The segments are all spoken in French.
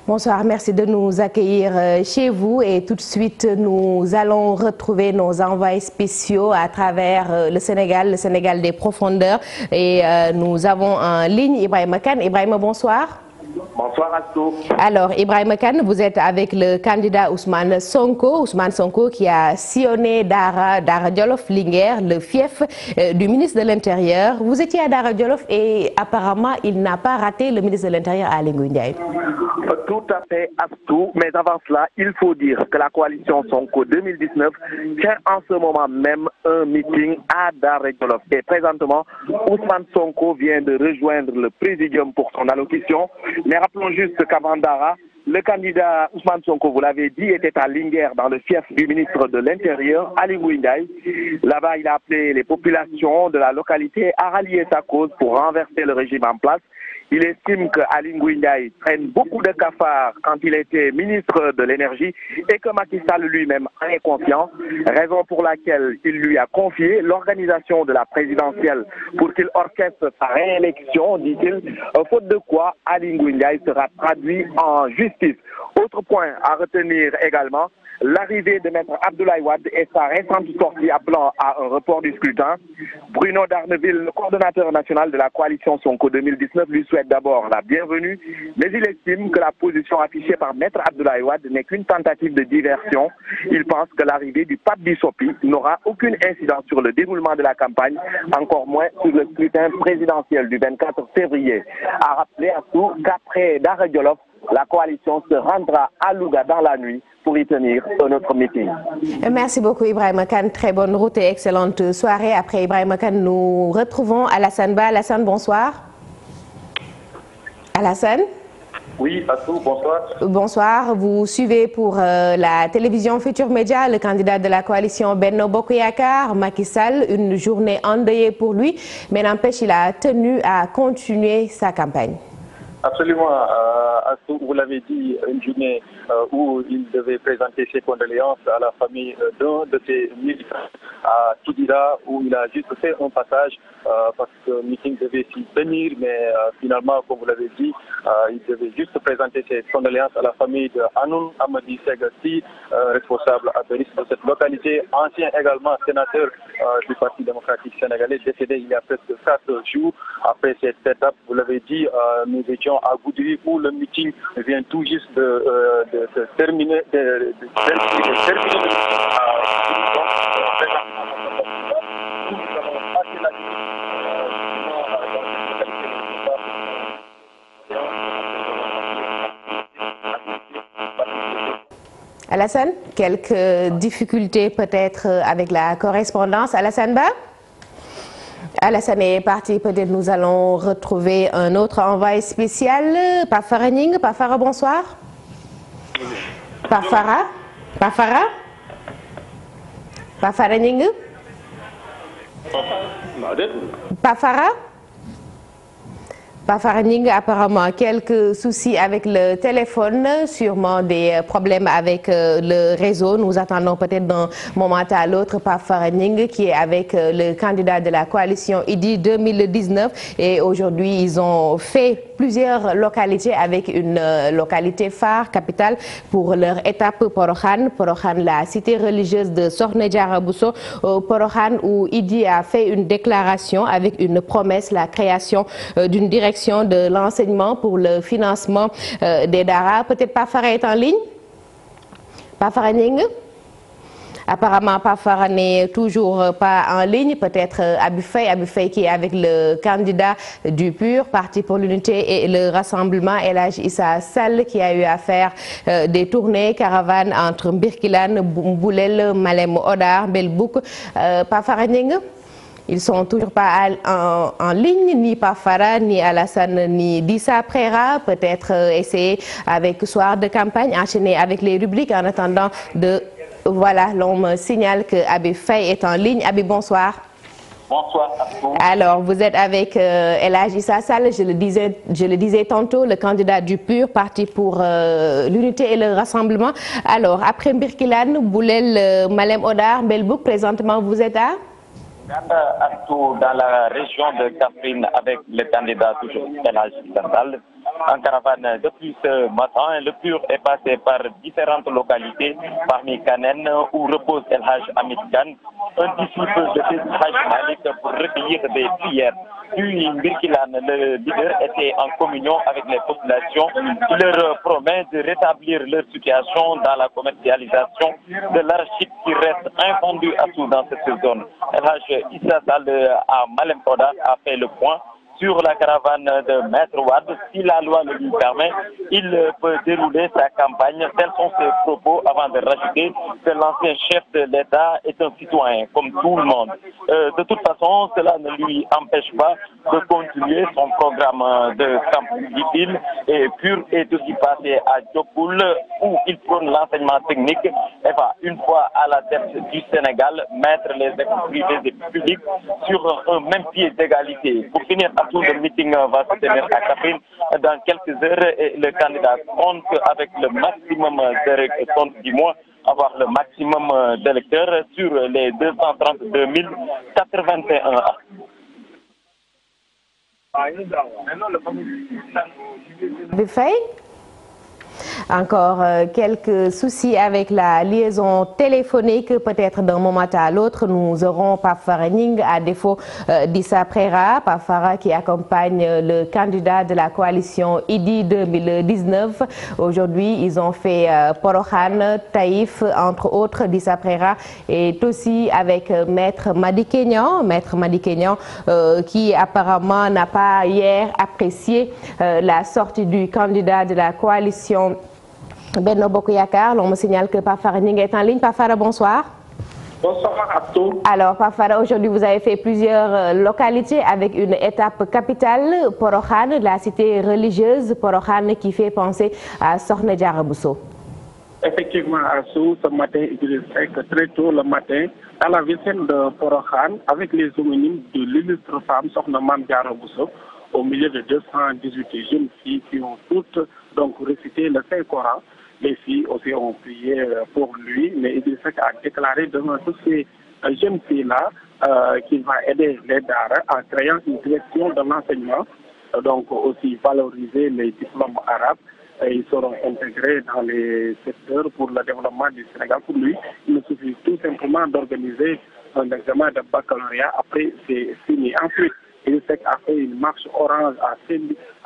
Bonsoir, merci de nous accueillir chez vous et tout de suite nous allons retrouver nos envoyés spéciaux à travers le Sénégal des profondeurs et nous avons en ligne Ibrahima Kane. Ibrahima, bonsoir. Bonsoir à tous. Alors Ibrahima Kane, vous êtes avec le candidat Ousmane Sonko qui a sillonné Dara Djolof Linguère, le fief du ministre de l'Intérieur. Vous étiez à Dara Djolof et apparemment il n'a pas raté le ministre de l'Intérieur Aly Ngouille Ndiaye. Tout à fait, Astou. Mais avant cela, il faut dire que la coalition Sonko 2019 tient en ce moment même un meeting à Dara Djolof. Et présentement, Ousmane Sonko vient de rejoindre le présidium pour son allocution. Mais rappelons juste qu'avant Dara, le candidat Ousmane Sonko, vous l'avez dit, était à Linguère dans le fief du ministre de l'Intérieur, Aly Ngouille Ndiaye. Là-bas, il a appelé les populations de la localité à rallier sa cause pour renverser le régime en place. Il estime que Aly Ngouille Ndiaye traîne beaucoup de cafards quand il était ministre de l'énergie et que Macky Sall lui-même en est conscient, raison pour laquelle il lui a confié l'organisation de la présidentielle pour qu'il orchestre sa réélection, dit-il, faute de quoi Aly Ngouille Ndiaye sera traduit en justice. Autre point à retenir également, l'arrivée de Maître Abdoulaye Wade et sa récente sortie appelant à un report du scrutin. Bruno Darneville, le coordonnateur national de la coalition Sonko 2019, lui souhaite d'abord la bienvenue, mais il estime que la position affichée par Maître Abdoulaye Wade n'est qu'une tentative de diversion. Il pense que l'arrivée du pape Bissopi n'aura aucune incidence sur le déroulement de la campagne, encore moins sur le scrutin présidentiel du 24 février. À rappeler à tout qu'après Dara Djolof, la coalition se rendra à Louga dans la nuit pour y tenir un autre meeting. Merci beaucoup Ibrahima Kane, très bonne route et excellente soirée. Après Ibrahima Kane, nous retrouvons Alassane Ba. Alassane, bonsoir. Alassane? Oui, Assou, bonsoir. Bonsoir, vous suivez pour la télévision Futur Média le candidat de la coalition Benno Bokk Yakaar, Macky Sall, une journée endeuillée pour lui, mais n'empêche, il a tenu à continuer sa campagne. Absolument, Assou, vous l'avez dit, une journée où il devait présenter ses condoléances à la famille d'un de ses militants à Kidira, où il a juste fait un passage parce que le meeting devait s'y tenir, mais finalement, comme vous l'avez dit, il devait juste présenter ses condoléances à la famille de Hanoun Amadi Segassi, responsable apériste de cette localité, ancien également sénateur du Parti démocratique sénégalais, décédé il y a presque 4 jours. Après cette étape, vous l'avez dit, nous étions à Goudiri où le meeting vient tout juste de terminer. Alassane, quelques difficultés peut-être avec la correspondance. Alassane Ba? Alassane est parti, peut-être nous allons retrouver un autre envoyé spécial. Pafara Ning, Pafara, bonsoir. Pafara? Pafara Ning? Pafara? Pafara Ning, apparemment quelques soucis avec le téléphone, sûrement des problèmes avec le réseau. Nous attendons peut-être d'un moment à l'autre Pafara Ning qui est avec le candidat de la coalition Idy 2019 et aujourd'hui ils ont fait plusieurs localités avec une localité phare, capitale pour leur étape Porokhane, la cité religieuse de Sokhna Diarra Bousso, Porokhane où Idy a fait une déclaration avec une promesse, la création d'une direction de l'enseignement pour le financement des Dara. Peut-être Pafara est en ligne? Pafara Ning? Apparemment, Pafara n'est toujours pas en ligne. Peut-être Abi Faye qui est avec le candidat du PUR, Parti pour l'unité et le rassemblement, El Hadj Issa Sall, qui a eu à faire des tournées, caravanes entre Birkilane, Boulel, Malem Hodar, Belbouk. Pafara Ning? Ils sont toujours pas en ligne, ni Pafara, ni Alassane, ni Dissa Prera. Peut-être essayer avec soir de campagne, enchaîner avec les rubriques en attendant de... Voilà, l'on me signale que Abi Faye est en ligne. Abi, bonsoir. Bonsoir. Alors, vous êtes avec El Hadj Issa Sall, je le disais tantôt, le candidat du PUR, Parti pour l'unité et le rassemblement. Alors, après Birkilane, Boulel, Malem Hodar, Belbouk, présentement, vous êtes à? Dans la région de Kaffrine avec le candidat toujours El Hadj Issa Sall en caravane depuis ce matin. Le PUR est passé par différentes localités, parmi Kaneen où repose El Hadj Hamid Kane, un disciple de Hadj Malick, pour recueillir des prières. Puis Birkilane, le leader, était en communion avec les populations. Il leur promet de rétablir leur situation dans la commercialisation de l'arachide qui reste infondu à tout dans cette zone. El Hadj Issa Sall à Malem Hodar a fait le point sur la caravane de Maître Wade. Si la loi le lui permet, il peut dérouler sa campagne. Tels sont ses propos avant de rajouter que l'ancien chef de l'État est un citoyen comme tout le monde. De toute façon, cela ne lui empêche pas de continuer son programme de campagne, dit-il. Et PUR est aussi passé à Diokoul où il prône l'enseignement technique et va une fois à la tête du Sénégal mettre les écoles privées et publiques sur un même pied d'égalité. Pour finir, le meeting va se tenir à Kaffrine dans quelques heures et le candidat compte avec le maximum avoir le maximum d'électeurs sur les 232 081. Encore quelques soucis avec la liaison téléphonique. Peut-être d'un moment à l'autre, nous aurons Pape Farah Gningue à défaut d'Issa Prera. Pape Farah qui accompagne le candidat de la coalition IDI 2019. Aujourd'hui, ils ont fait Porokhane, Taïf, entre autres. d'Issa Prera est aussi avec Maître Madi Kenya. Maître Madi Kenya qui apparemment n'a pas hier apprécié la sortie du candidat de la coalition Benno Bokk Yakaar. On me signale que Pape Farah Gningue est en ligne. Pape Farah, bonsoir. Bonsoir à tous. Alors, Pape Farah, aujourd'hui, vous avez fait plusieurs localités avec une étape capitale, Porokhane, la cité religieuse Porokhane qui fait penser à Sokhna Diarra Bousso. Effectivement, Assou, ce matin, il est très tôt le matin, à la visite de Porokhane, avec les homonymes de l'illustre femme Sokhna Mame Diarra Bousso, au milieu de 218 jeunes filles qui ont toutes donc récité le Saint-Coran. Les filles aussi ont prié pour lui, mais Idrissa Seck a déclaré devant toutes ces jeunes filles-là qu'il va aider les Daara en créant une direction de l'enseignement, donc aussi valoriser les diplômes arabes. Ils seront intégrés dans les secteurs pour le développement du Sénégal. Pour lui, il ne suffit tout simplement d'organiser un examen de baccalauréat. Après, c'est fini. Ensuite, Idrissa Seck a fait une marche orange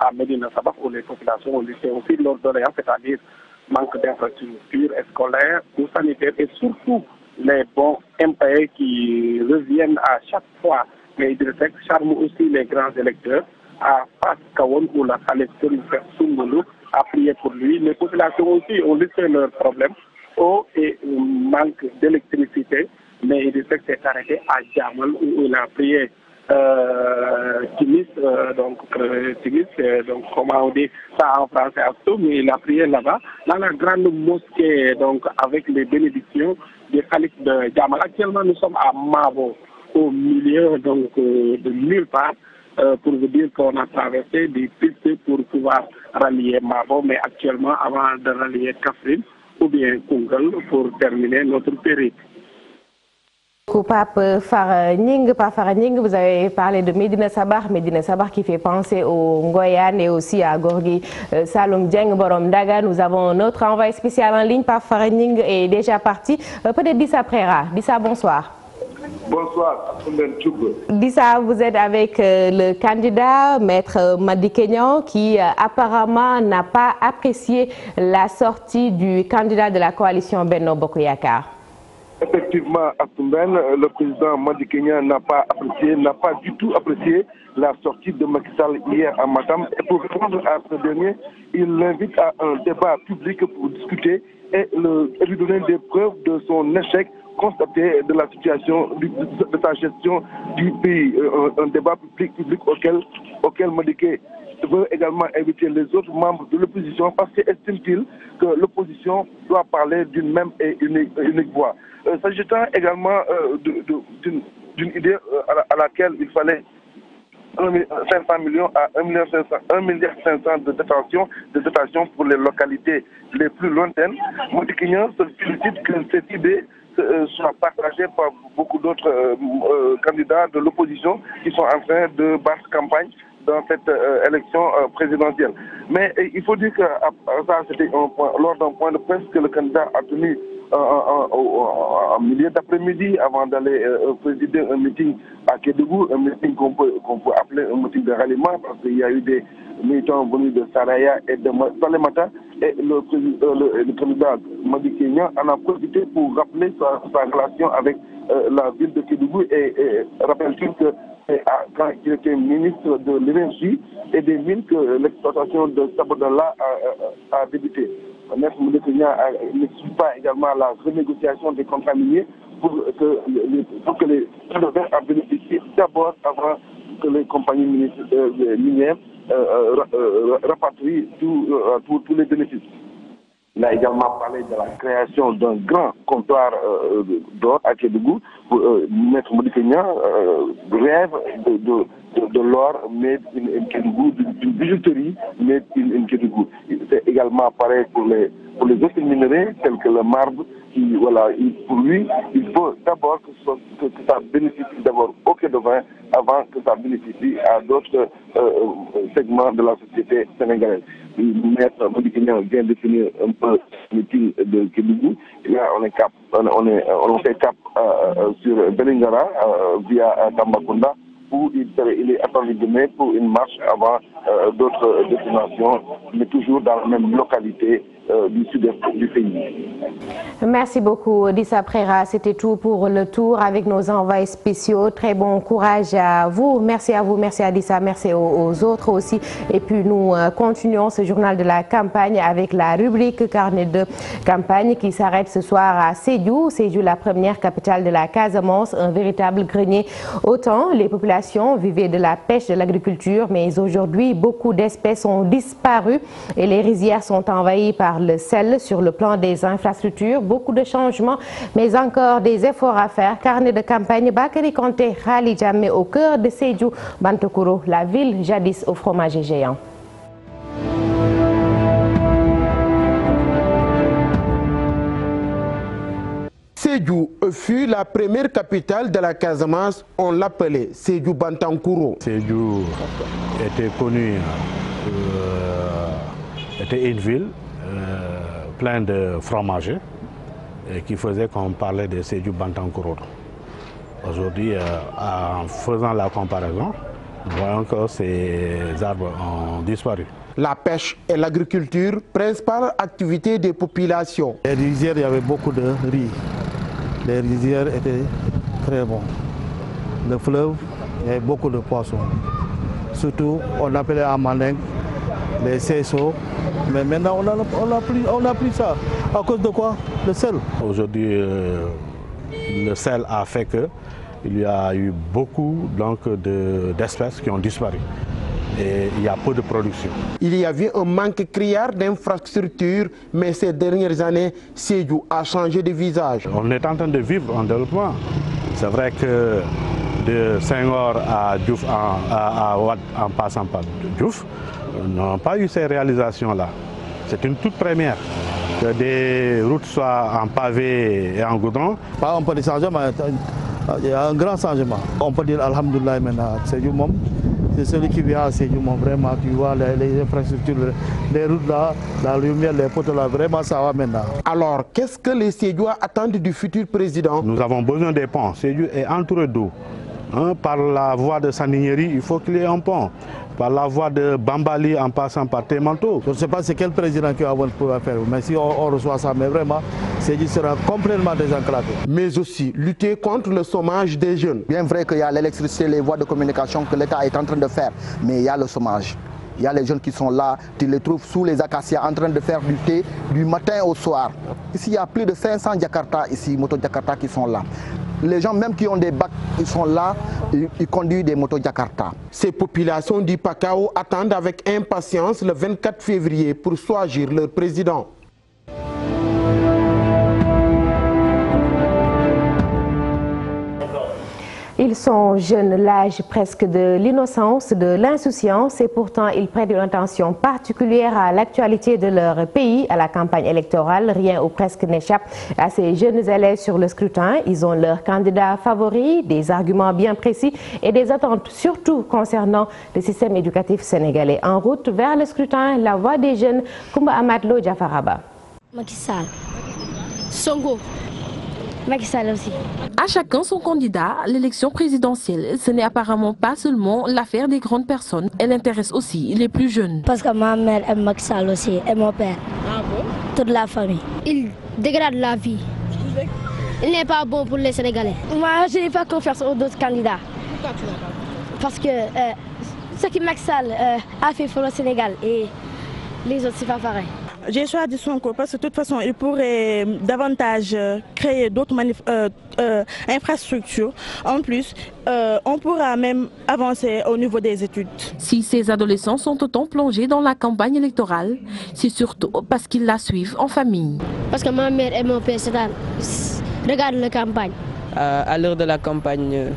à Médina Sabakh où les populations ont laissé aussi leurs doléances, c'est-à-dire manque d'infrastructures scolaires ou sanitaires et surtout les bons impayés qui reviennent à chaque fois. Mais Idrissa Seck charme aussi les grands électeurs à Fass Kahone où la Khaled Serigne Soumboulou a prié pour lui. Les populations aussi ont laissé leurs problèmes, eau et manque d'électricité. Mais Idrissa Seck s'est arrêté à Djamal où il a prié Timis, donc comment on dit ça en français, mais il a prié là-bas, dans la grande mosquée, donc avec les bénédictions des khalifes de Djamal. Actuellement, nous sommes à Mabo, au milieu donc de nulle part, pour vous dire qu'on a traversé des pistes pour pouvoir rallier Mabo, mais actuellement, avant de rallier Kaffrine ou bien Koungheul pour terminer notre périple. Pape Farah Gningue, vous avez parlé de Médina Sabakh qui fait penser au Ngoyane et aussi à Gorgui Saloum Dieng Borom Daga. Nous avons notre envoyé spécial en ligne. Pape Farah Gningue est déjà parti. Peut-être d'Issa Prera. D'Issa, bonsoir. Bonsoir. D'Issa, vous êtes avec le candidat, Maître Madi Kenya, qui apparemment n'a pas apprécié la sortie du candidat de la coalition Benno Bokk Yakaar. Effectivement, le président Madi Kenya n'a pas du tout apprécié la sortie de Macky Sall hier à Matam. Et pour répondre à ce dernier, il l'invite à un débat public pour discuter et lui donner des preuves de son échec constaté de la situation de sa gestion du pays. Un débat public auquel Madi Kenya veut également inviter les autres membres de l'opposition parce qu'estime-t-il que l'opposition doit parler d'une même et unique voix. S'agissant également d'une idée à laquelle il fallait 500 millions à 1,5 milliard de dotation pour les localités les plus lointaines, Madi Kenya se félicite que cette idée soit partagé par beaucoup d'autres candidats de l'opposition qui sont en train de battre campagne dans cette élection présidentielle. Mais il faut dire que ça, c'était lors d'un point de presse que le candidat a tenu en milieu d'après-midi avant d'aller présider un meeting à Kédougou, un meeting qu'on peut appeler un meeting de ralliement parce qu'il y a eu des militants venus de Saraya et de Salémata et le candidat Madické Niang en a profité pour rappeler sa relation avec la ville de Kédougou et rappelle-t-il que quand il était ministre de l'énergie et des mines que l'exploitation de Sabodala a débuté. Maître Madické Niang n'exclut pas également la renégociation des contrats miniers pour que les éleveurs en bénéficient d'abord avant que les compagnies minières rapatrient tous les bénéfices. Il a également parlé de la création d'un grand comptoir d'or à Kédougou. Maître Madické Niang rêve de l'or made in Kédougou, d'une bijouterie made in Kédougou. C'est également pareil pour les autres minerais tels que le marbre. Pour lui, il faut d'abord que ça bénéficie d'abord au Kédovin avant que ça bénéficie à d'autres segments de la société sénégalaise. Maître Madické Niang vient de finir un peu le meeting de Kédougou. Et là, on fait cap sur Belingara via Tambacounda où il est attendu demain pour une marche avant d'autres destinations, mais toujours dans la même localité du sud-est du pays. Merci beaucoup Dissa Préra, c'était tout pour le tour avec nos envoyés spéciaux. Très bon courage à vous, merci à Dissa, merci aux autres aussi. Et puis nous continuons ce journal de la campagne avec la rubrique Carnet de campagne qui s'arrête ce soir à Sédhiou. Sédhiou, la première capitale de la Casamance, un véritable grenier. Autant les populations vivaient de la pêche, de l'agriculture, mais aujourd'hui beaucoup d'espèces ont disparu et les rizières sont envahies par le sel. Sur le plan des infrastructures, beaucoup de changements, mais encore des efforts à faire. Carnet de campagne, Bakary Konté, Khali Djamé au cœur de Sédhiou, Bantokouro, la ville jadis au fromager géant. Sédhiou fut la première capitale de la Casamance, on l'appelait Sédhiou Bantankouro. Sédhiou était connu, était une ville pleine de fromagers et qui faisait qu'on parlait de Sédhiou Bantankouro. Aujourd'hui, en faisant la comparaison, nous voyons que ces arbres ont disparu. La pêche et l'agriculture, principale activité des populations. Les rizières, il y avait beaucoup de riz. Les rizières étaient très bons. Le fleuve, il y avait beaucoup de poissons. Surtout, on appelait en mandingue les cessos. Mais maintenant, on n'a plus ça. À cause de quoi? Le sel. Aujourd'hui, le sel a fait qu'il y a eu beaucoup d'espèces qui ont disparu. Et il y a peu de production. Il y avait un manque criard d'infrastructures, mais ces dernières années, Sédhiou a changé de visage. On est en train de vivre un développement. C'est vrai que de Senghor à Diouf, à Wade, en passant par Diouf, n'ont pas eu ces réalisations-là. C'est une toute première. Que des routes soient en pavé et en goudron. Pas un peu de changement, il y a un grand changement. On peut dire Alhamdoulilah maintenant, Sédhiou Mom. C'est celui qui vient à Sédhiou, vraiment, tu vois les infrastructures, les routes là, la lumière, les poteaux là, vraiment ça va maintenant. Alors, qu'est-ce que les Sédhiouis attendent du futur président? Nous avons besoin des ponts. Sédhiou est entouré d'eau. Par la voie de Sandiniéry, il faut qu'il y ait un pont. Par la voie de Bambali en passant par Témanto. Je ne sais pas c'est quel président qui va pouvoir faire, mais si on reçoit ça, mais vraiment, Sédhiou sera complètement désenclavé. Mais aussi lutter contre le chômage des jeunes. Bien vrai qu'il y a l'électricité, les voies de communication que l'État est en train de faire, mais il y a le chômage. Il y a les jeunes qui sont là, tu les trouves sous les acacias en train de faire du thé du matin au soir. Ici, il y a plus de 500 Jakarta, ici, motos Jakarta qui sont là. Les gens même qui ont des bacs, ils sont là, ils conduisent des motos Jakarta. Ces populations du Pakao attendent avec impatience le 24 février pour choisir leur président. Il Ils sont jeunes, l'âge presque de l'innocence, de l'insouciance, et pourtant ils prêtent une attention particulière à l'actualité de leur pays, à la campagne électorale. Rien ou presque n'échappe à ces jeunes élèves sur le scrutin. Ils ont leurs candidats favoris, des arguments bien précis et des attentes surtout concernant le système éducatif sénégalais. En route vers le scrutin, la voix des jeunes, Koumba Amadlo Diafaraba. Macky Sall. Sonko. Macky Sall aussi. À chacun son candidat, l'élection présidentielle, ce n'est apparemment pas seulement l'affaire des grandes personnes, elle intéresse aussi les plus jeunes. Parce que ma mère aime Macky Sall aussi et mon père. Ah bon? Toute la famille. Il dégrade la vie. Il n'est pas bon pour les Sénégalais. Moi, je n'ai pas confiance aux autres candidats. Pourquoi tu n'as pas? Parce que ce que Macky Sall a fait pour le Sénégal et les autres, c'est pas pareil. J'ai choisi Sonko parce que de toute façon, il pourrait davantage créer d'autres infrastructures. En plus, on pourra même avancer au niveau des études. Si ces adolescents sont autant plongés dans la campagne électorale, c'est surtout parce qu'ils la suivent en famille. Parce que ma mère et mon père regardent la campagne. À l'heure de la campagne,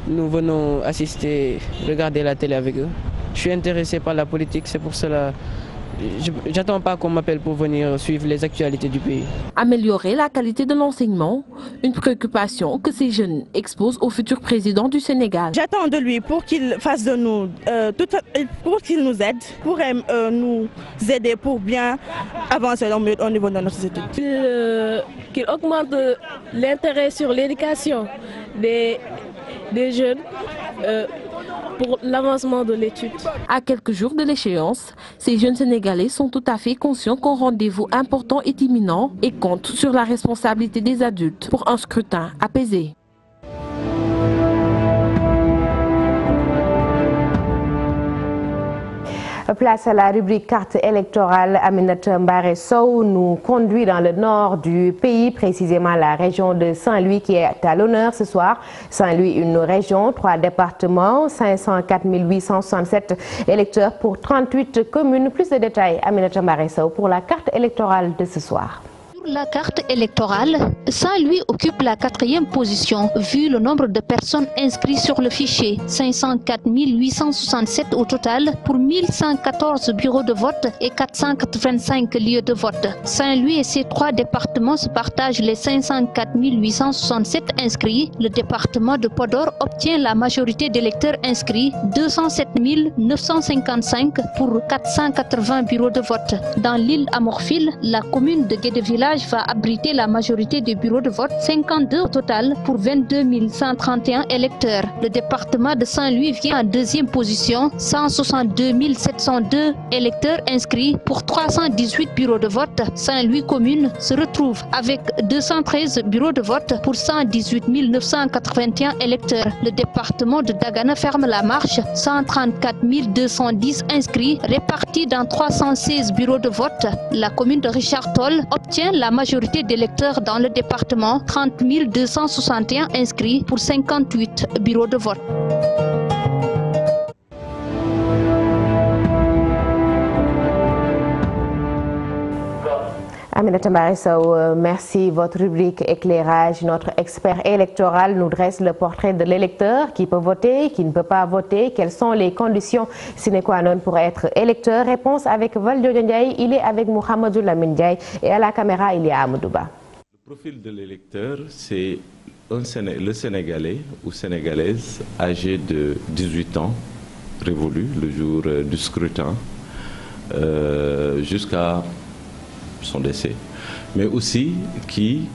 nous venons assister, regarder la télé avec eux. Je suis intéressé par la politique, c'est pour cela. J'attends pas qu'on m'appelle pour venir suivre les actualités du pays. Améliorer la qualité de l'enseignement, une préoccupation que ces jeunes exposent au futur président du Sénégal. J'attends de lui pour qu'il fasse de nous, pour qu'il nous aide, pour nous aider pour bien avancer au niveau de notre société. Qu'il augmente l'intérêt sur l'éducation des jeunes. Pour l'avancement de l'étude. À quelques jours de l'échéance, ces jeunes Sénégalais sont tout à fait conscients qu'un rendez-vous important est imminent et comptent sur la responsabilité des adultes pour un scrutin apaisé. Place à la rubrique carte électorale. Aminata Mbaré Sow nous conduit dans le nord du pays, précisément la région de Saint-Louis qui est à l'honneur ce soir. Saint-Louis, une région, 3 départements, 504 867 électeurs pour 38 communes. Plus de détails, Aminata Mbaré Sow pour la carte électorale de ce soir. Sur la carte électorale, Saint-Louis occupe la 4e position vu le nombre de personnes inscrites sur le fichier. 504 867 au total pour 1114 bureaux de vote et 485 lieux de vote. Saint-Louis et ses 3 départements se partagent les 504 867 inscrits. Le département de Podor obtient la majorité d'électeurs inscrits, 207 955 pour 480 bureaux de vote. Dans l'île Amorphile, la commune de Guédevillage va abriter la majorité des bureaux de vote, 52 au total pour 22 131 électeurs. Le département de Saint-Louis vient en 2e position, 162 702 électeurs inscrits pour 318 bureaux de vote. Saint-Louis commune se retrouve avec 213 bureaux de vote pour 118 981 électeurs. Le département de Dagana ferme la marche, 134 210 inscrits répartis dans 316 bureaux de vote. La commune de Richard Toll obtient la majorité d'électeurs dans le département, 30 261 inscrits pour 58 bureaux de vote. Aminata Mbaré Sow, merci. Votre rubrique éclairage, notre expert électoral nous dresse le portrait de l'électeur qui peut voter, qui ne peut pas voter. Quelles sont les conditions sine qua non pour être électeur? Réponse avec Valdio Ndiaye, il est avec Mohamedou Lamine Ndiaye et à la caméra il y a Amadouba. Le profil de l'électeur, c'est le Sénégalais ou Sénégalaise âgé de 18 ans, révolu le jour du scrutin, jusqu'à son décès, mais aussi qui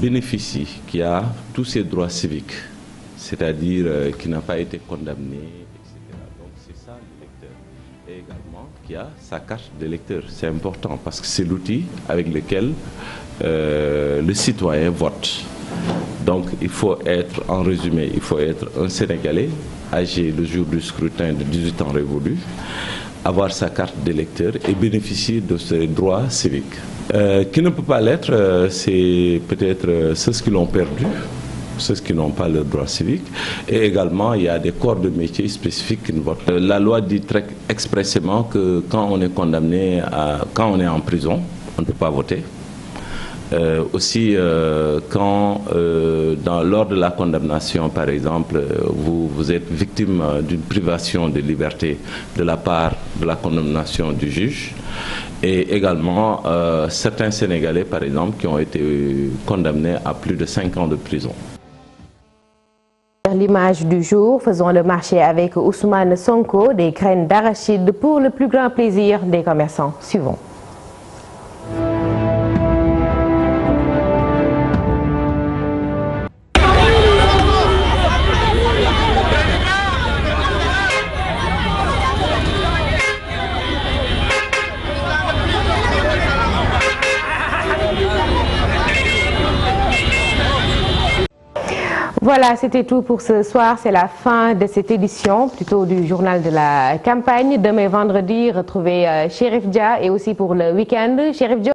bénéficie, qui a tous ses droits civiques, c'est-à-dire qui n'a pas été condamné, etc. Donc c'est ça l'électeur. Et également qui a sa carte d'électeur. C'est important parce que c'est l'outil avec lequel le citoyen vote. Donc il faut être, en résumé, il faut être un Sénégalais âgé le jour du scrutin de 18 ans révolu, avoir sa carte d'électeur et bénéficier de ses droits civiques. Qui ne peut pas l'être, c'est peut-être ceux qui l'ont perdu, ceux qui n'ont pas le droit civique. Et également, il y a des corps de métier spécifiques qui ne votent. La loi dit très expressément que quand on est condamné, quand on est en prison, on ne peut pas voter. Aussi, quand lors de la condamnation, par exemple, vous êtes victime d'une privation de liberté de la part de la condamnation du juge, et également certains Sénégalais, par exemple, qui ont été condamnés à plus de 5 ans de prison. L'image du jour, faisons le marché avec Ousmane Sonko, des graines d'arachide pour le plus grand plaisir des commerçants. Suivons. Voilà, c'était tout pour ce soir. C'est la fin de cette édition, plutôt du journal de la campagne. Demain vendredi, retrouvez Chérif Dia et aussi pour le week-end. Chérif Dia.